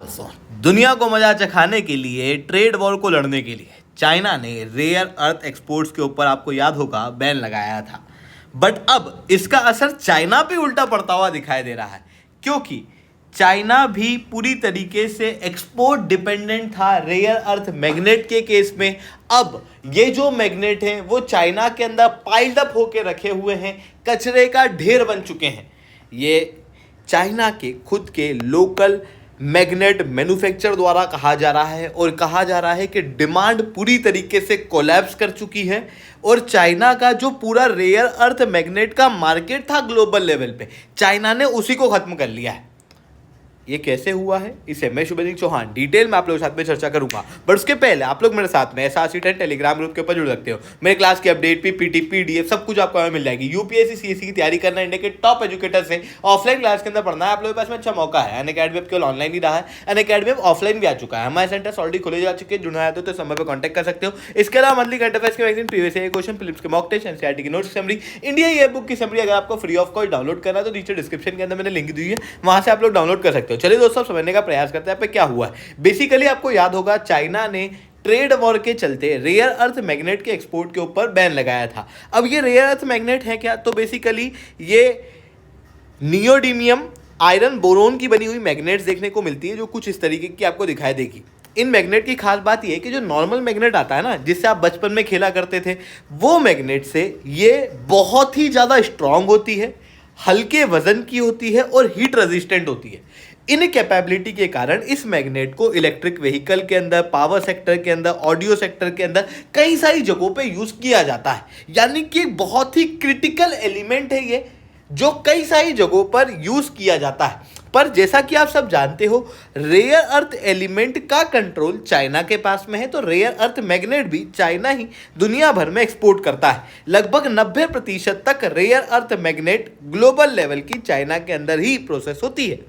दोस्तों, दुनिया को मजा चखाने के लिए, ट्रेड वॉर को लड़ने के लिए चाइना ने रेयर अर्थ एक्सपोर्ट्स के ऊपर, आपको याद होगा, बैन लगाया था। बट अब इसका असर चाइना पे उल्टा पड़ता हुआ दिखाई दे रहा है, क्योंकि चाइना भी पूरी तरीके से एक्सपोर्ट डिपेंडेंट था रेयर अर्थ मैग्नेट के केस में। अब ये जो मैग्नेट हैं वो चाइना के अंदर पाइल्ड अप होके रखे हुए हैं, कचरे का ढेर बन चुके हैं। ये चाइना के खुद के लोकल मैग्नेट मैन्युफैक्चर द्वारा कहा जा रहा है, और कहा जा रहा है कि डिमांड पूरी तरीके से कोलैप्स कर चुकी है, और चाइना का जो पूरा रेयर अर्थ मैग्नेट का मार्केट था ग्लोबल लेवल पे, चाइना ने उसी को खत्म कर लिया है। ये कैसे हुआ है, इसे मैं शुभजीत चौहान डिटेल में आप लोगों के साथ में चर्चा करूंगा। बट उसके पहले आप लोग मेरे साथ में SRC10 टेलीग्राम ग्रुप के ऊपर जुड़ सकते हो। मेरे क्लास की अपडेट PPT PDF सब कुछ आपको मिल जाएगी। UPSC CSE की तैयारी करना, इंडिया के टॉप एजुकेटर से ऑफलाइन क्लास के अंदर पढ़ना है, आप लोगों के पास में अच्छा मौका है। अनअकैडमी केवल ऑनलाइन ही रहा है, अनअकैडमी ऑफलाइन भी आ चुका है। हमारे सेंटर्स ऑलरेडी खोले जा चुके हैं, जुड़ना है तो समय पर कॉन्टैक्ट कर सकते हो। इसके अलावा मंथली करंट अफेयर्स के magazine, previous year question, films के मॉक टेस्ट, NCERT की नोट्स समरी, इंडिया ये बुक की समरी अगर आपको फ्री ऑफ कॉस्ट डाउनलोड करना है तो नीचे डिस्क्रिप्शन के अंदर मैंने लिंक दी है, वहां से आप लोग डाउनलोड कर सकते हो। चलिए दोस्तों, समझने का प्रयास करते हैं पे क्या हुआ है। बेसिकली आपको याद होगा, चाइना ने ट्रेड वॉर के चलते रेयर अर्थ मैग्नेट के एक्सपोर्ट के ऊपर बैन लगाया था। अब ये रेयर अर्थ मैग्नेट है क्या, तो बेसिकली ये नियोडीमियम आयरन बोरोन की बनी हुई मैग्नेट्स देखने को मिलती है, जो कुछ इस तरीके की आपको दिखाई देगी। इन मैग्नेट की खास बात यह है कि जो नॉर्मल मैग्नेट आता है ना, जिससे आप बचपन में खेला करते थे, वो मैग्नेट से ये बहुत ही ज़्यादा स्ट्रांग होती है, हल्के वजन की होती है और हीट रेजिस्टेंट होती है। इन कैपेबिलिटी के कारण इस मैग्नेट को इलेक्ट्रिक व्हीकल के अंदर, पावर सेक्टर के अंदर, ऑडियो सेक्टर के अंदर कई सारी जगहों पे यूज़ किया जाता है। यानी कि एक बहुत ही क्रिटिकल एलिमेंट है ये, जो कई सारी जगहों पर यूज़ किया जाता है। पर जैसा कि आप सब जानते हो, रेयर अर्थ एलिमेंट का कंट्रोल चाइना के पास में है, तो रेयर अर्थ मैग्नेट भी चाइना ही दुनिया भर में एक्सपोर्ट करता है। लगभग 90% तक rare earth magnet global level की चाइना के अंदर ही प्रोसेस होती है।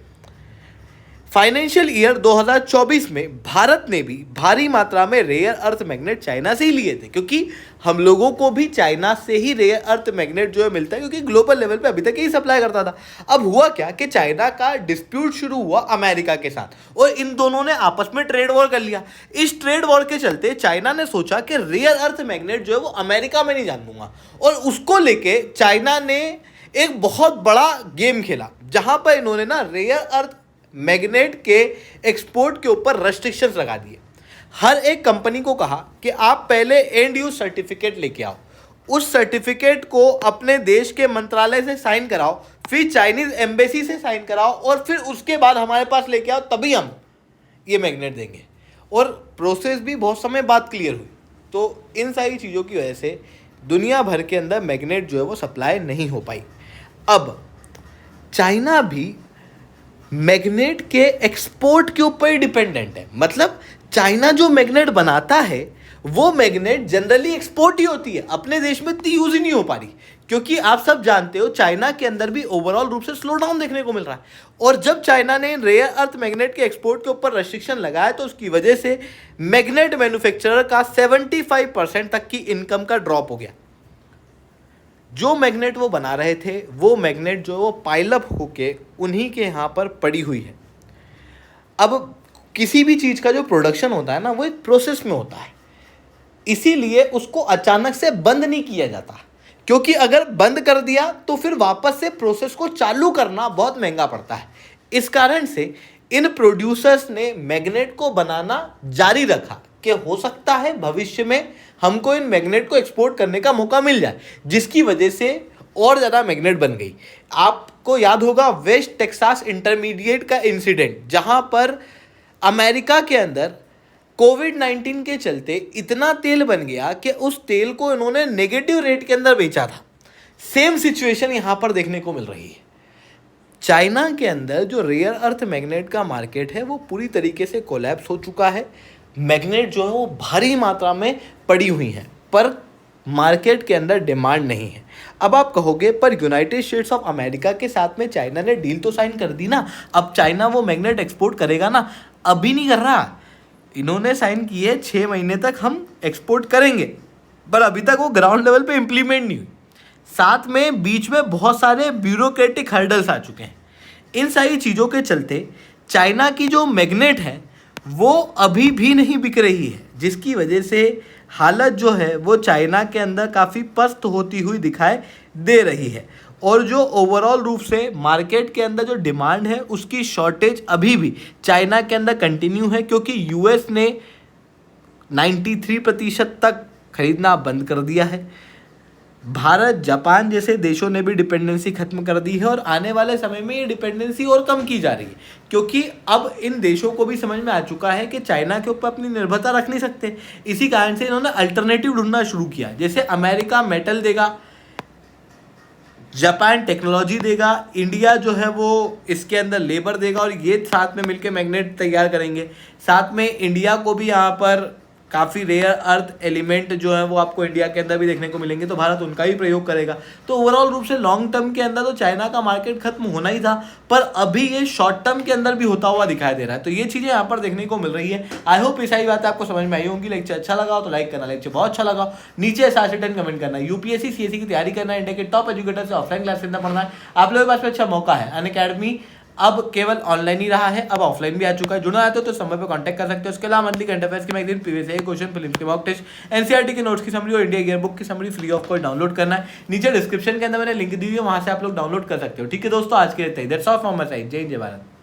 फाइनेंशियल ईयर 2024 में भारत ने भी भारी मात्रा में रेयर अर्थ मैग्नेट चाइना से ही लिए थे, क्योंकि हम लोगों को भी चाइना से ही रेयर अर्थ मैग्नेट जो है मिलता है, क्योंकि ग्लोबल लेवल पे अभी तक यही सप्लाई करता था। अब हुआ क्या कि चाइना का डिस्प्यूट शुरू हुआ अमेरिका के साथ, और इन दोनों ने आपस में ट्रेड वॉर कर लिया। इस ट्रेड वॉर के चलते चाइना ने सोचा कि रेयर अर्थ मैग्नेट जो है वो अमेरिका में नहीं जान दूंगा, और उसको लेके चाइना ने एक बहुत बड़ा गेम खेला, जहां पर इन्होंने ना रेयर अर्थ मैग्नेट के एक्सपोर्ट के ऊपर रेस्ट्रिक्शंस लगा दिए। हर एक कंपनी को कहा कि आप पहले एंड यूज सर्टिफिकेट लेके आओ, उस सर्टिफिकेट को अपने देश के मंत्रालय से साइन कराओ, फिर चाइनीज एम्बेसी से साइन कराओ, और फिर उसके बाद हमारे पास लेके आओ, तभी हम ये मैग्नेट देंगे। और प्रोसेस भी बहुत समय बाद क्लियर हुई। तो इन सारी चीज़ों की वजह से दुनिया भर के अंदर मैग्नेट जो है वो सप्लाई नहीं हो पाई। अब चाइना भी मैग्नेट के एक्सपोर्ट के ऊपर ही डिपेंडेंट है। मतलब चाइना जो मैग्नेट बनाता है वो मैग्नेट जनरली एक्सपोर्ट ही होती है, अपने देश में इतनी यूज ही नहीं हो पा रही, क्योंकि आप सब जानते हो चाइना के अंदर भी ओवरऑल रूप से स्लो डाउन देखने को मिल रहा है। और जब चाइना ने रेयर अर्थ मैग्नेट के एक्सपोर्ट के ऊपर रेस्ट्रिक्शन लगाया, तो उसकी वजह से मैग्नेट मैन्युफैक्चरर का 75% तक की इनकम का ड्रॉप हो गया। जो मैग्नेट वो बना रहे थे, वो मैग्नेट जो वो पाइलअप होके उन्हीं के यहाँ पर पड़ी हुई है। अब किसी भी चीज़ का जो प्रोडक्शन होता है ना, वो एक प्रोसेस में होता है, इसीलिए उसको अचानक से बंद नहीं किया जाता, क्योंकि अगर बंद कर दिया तो फिर वापस से प्रोसेस को चालू करना बहुत महंगा पड़ता है। इस कारण से इन प्रोड्यूसर्स ने मैग्नेट को बनाना जारी रखा कि हो सकता है भविष्य में हमको इन मैग्नेट को एक्सपोर्ट करने का मौका मिल जाए, जिसकी वजह से और ज़्यादा मैग्नेट बन गई। आपको याद होगा वेस्ट टेक्सास इंटरमीडिएट का इंसिडेंट, जहां पर अमेरिका के अंदर कोविड-19 के चलते इतना तेल बन गया कि उस तेल को इन्होंने नेगेटिव रेट के अंदर बेचा था। सेम सिचुएशन यहाँ पर देखने को मिल रही है। चाइना के अंदर जो रेयर अर्थ मैग्नेट का मार्केट है वो पूरी तरीके से कोलैप्स हो चुका है। मैग्नेट जो है वो भारी मात्रा में पड़ी हुई हैं, पर मार्केट के अंदर डिमांड नहीं है। अब आप कहोगे, पर यूनाइटेड स्टेट्स ऑफ अमेरिका के साथ में चाइना ने डील तो साइन कर दी ना, अब चाइना वो मैग्नेट एक्सपोर्ट करेगा ना। अभी नहीं कर रहा, इन्होंने साइन की है 6 महीने तक हम एक्सपोर्ट करेंगे, पर अभी तक वो ग्राउंड लेवल पे इम्प्लीमेंट नहीं हुई। साथ में बीच में बहुत सारे ब्यूरोक्रेटिक हर्डल्स आ चुके हैं। इन सारी चीज़ों के चलते चाइना की जो मैग्नेट है वो अभी भी नहीं बिक रही है, जिसकी वजह से हालत जो है वो चाइना के अंदर काफ़ी पस्त होती हुई दिखाई दे रही है। और जो ओवरऑल रूप से मार्केट के अंदर जो डिमांड है उसकी शॉर्टेज अभी भी चाइना के अंदर कंटिन्यू है, क्योंकि यूएस ने 93% तक खरीदना बंद कर दिया है। भारत, जापान जैसे देशों ने भी डिपेंडेंसी खत्म कर दी है और आने वाले समय में ये डिपेंडेंसी और कम की जा रही है, क्योंकि अब इन देशों को भी समझ में आ चुका है कि चाइना के ऊपर अपनी निर्भरता रख नहीं सकते। इसी कारण से इन्होंने अल्टरनेटिव ढूंढना शुरू किया। जैसे अमेरिका मेटल देगा, जापान टेक्नोलॉजी देगा, इंडिया जो है वो इसके अंदर लेबर देगा और ये साथ में मिलकर मैग्नेट तैयार करेंगे। साथ में इंडिया को भी यहाँ पर काफ़ी रेयर अर्थ एलिमेंट जो है वो आपको इंडिया के अंदर भी देखने को मिलेंगे, तो भारत उनका ही प्रयोग करेगा। तो ओवरऑल रूप से लॉन्ग टर्म के अंदर तो चाइना का मार्केट खत्म होना ही था, पर अभी ये शॉर्ट टर्म के अंदर भी होता हुआ दिखाई दे रहा है। तो ये चीज़ें यहाँ पर देखने को मिल रही है। आई होप ये सारी बातें आपको समझ में आई होंगी। लेक्चर अच्छा लगा हो तो लाइक करना, लेक्चर बहुत अच्छा लगा हो नीचे 7 से 10 कमेंट करना। यूपीएससी सीएससी की तैयारी करना है, इंडिया के टॉप एजुकेटर से ऑफलाइन क्लास करना पड़ना है, आप लोगों के पास में अच्छा मौका है। अनअकैडमी अब केवल ऑनलाइन ही रहा है, अब ऑफलाइन भी आ चुका है। जुड़ना चाहते हो तो संपर्क पे कांटेक्ट कर सकते हो। उसके अलावा मंथली करंट अफेयर्स के magazine, previous year question, films के मॉक टेस्ट, एनसीईआरटी के नोट्स की समरी और इंडिया ईयर बुक की summary free of cost download करना है। नीचे डिस्क्रिप्शन के अंदर मैंने लिंक दी हुई है, वहां से आप लोग डाउनलोड कर सकते हो। ठीक है दोस्तों, आज के लिए that's all from my side. जय हिंद, जय भारत।